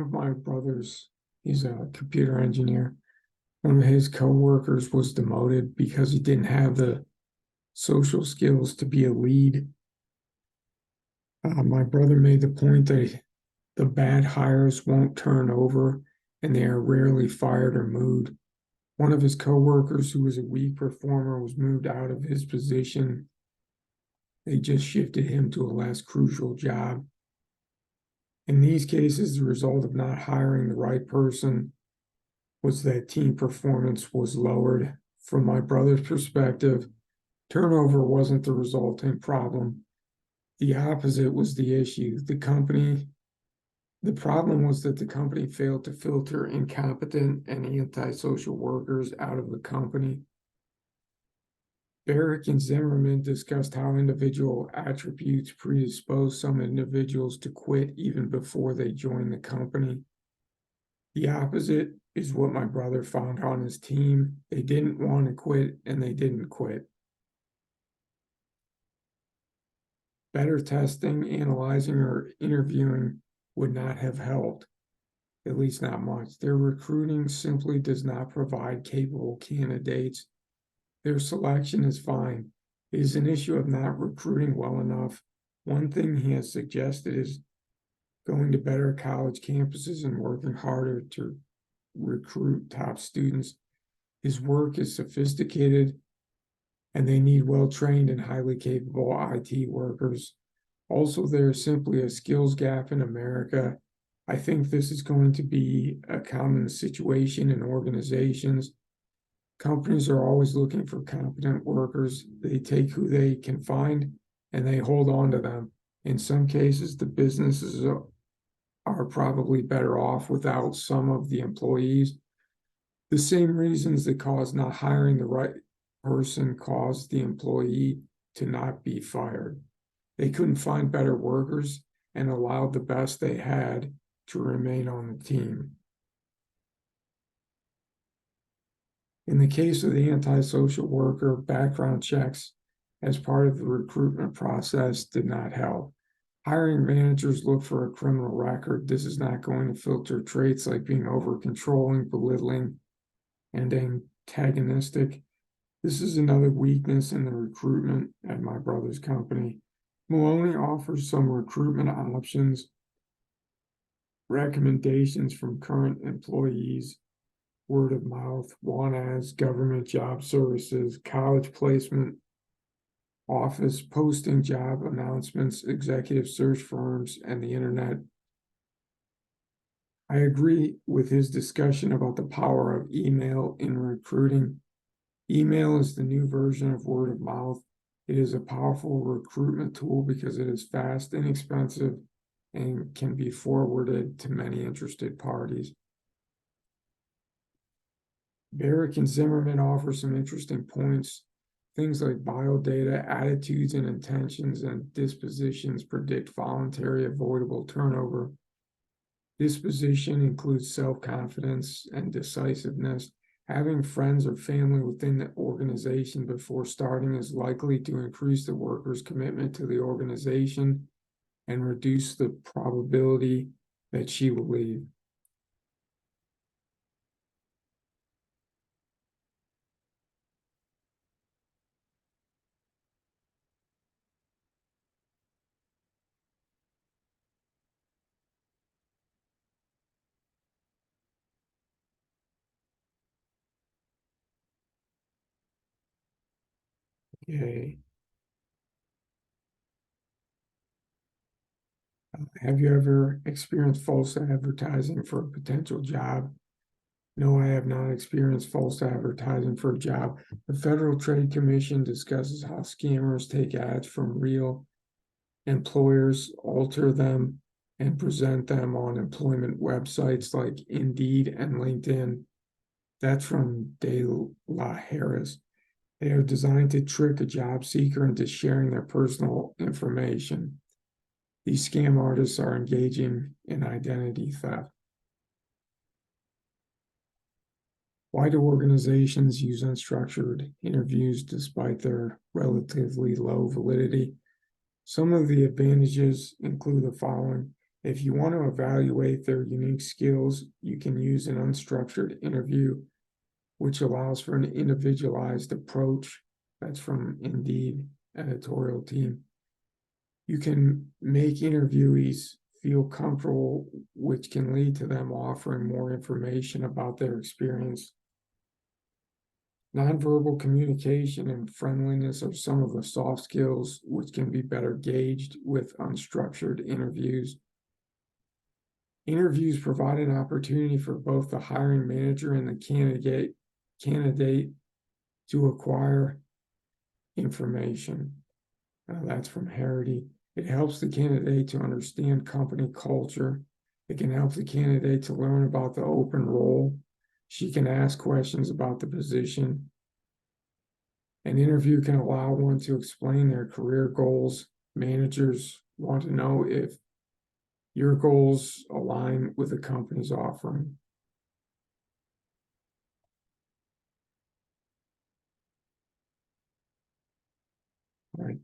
of my brothers, he's a computer engineer. One of his coworkers was demoted because he didn't have the social skills to be a lead. My brother made the point that the bad hires won't turn over and they are rarely fired or moved. One of his coworkers, who was a weak performer, was moved out of his position. They just shifted him to a less crucial job. In these cases, the result of not hiring the right person was that team performance was lowered. From my brother's perspective, turnover wasn't the resulting problem. The opposite was the issue. The problem was that the company failed to filter incompetent and antisocial workers out of the company. Barrick and Zimmerman discussed how individual attributes predispose some individuals to quit even before they join the company. The opposite is what my brother found on his team. They didn't want to quit and they didn't quit. Better testing, analyzing, or interviewing would not have helped, at least not much. Their recruiting simply does not provide capable candidates. Their selection is fine. It is an issue of not recruiting well enough. One thing he has suggested is going to better college campuses and working harder to recruit top students. His work is sophisticated and they need well-trained and highly capable IT workers. Also, there's simply a skills gap in America. I think this is going to be a common situation in organizations. Companies are always looking for competent workers. They take who they can find and they hold on to them. In some cases, the businesses are probably better off without some of the employees. The same reasons that cause not hiring the right person caused the employee to not be fired. They couldn't find better workers and allowed the best they had to remain on the team. In the case of the antisocial worker, background checks as part of the recruitment process did not help. Hiring managers look for a criminal record. This is not going to filter traits like being over-controlling, belittling, and antagonistic. This is another weakness in the recruitment at my brother's company. Maloney offers some recruitment options, recommendations from current employees, word of mouth, want-as, government job services, college placement, office posting, job announcements, executive search firms, and the internet. I agree with his discussion about the power of email in recruiting. Email is the new version of word of mouth. It is a powerful recruitment tool because it is fast, inexpensive, and can be forwarded to many interested parties. Barrick and Zimmerman offer some interesting points. Things like biodata, attitudes and intentions and dispositions predict voluntary avoidable turnover. Disposition includes self-confidence and decisiveness. Having friends or family within the organization before starting is likely to increase the worker's commitment to the organization and reduce the probability that she will leave. Okay. Have you ever experienced false advertising for a potential job? No, I have not experienced false advertising for a job. The Federal Trade Commission discusses how scammers take ads from real employers, alter them, and present them on employment websites like Indeed and LinkedIn. That's from De La Harris. They are designed to trick a job seeker into sharing their personal information. These scam artists are engaging in identity theft. Why do organizations use unstructured interviews despite their relatively low validity? Some of the advantages include the following. If you want to evaluate their unique skills, you can use an unstructured interview, which allows for an individualized approach. That's from Indeed editorial team. You can make interviewees feel comfortable, which can lead to them offering more information about their experience. Nonverbal communication and friendliness are some of the soft skills which can be better gauged with unstructured interviews. Interviews provide an opportunity for both the hiring manager and the candidate to acquire information. That's from Harity. It helps the candidate to understand company culture. It can help the candidate to learn about the open role. She can ask questions about the position. An interview can allow one to explain their career goals. Managers want to know if your goals align with the company's offering. All right.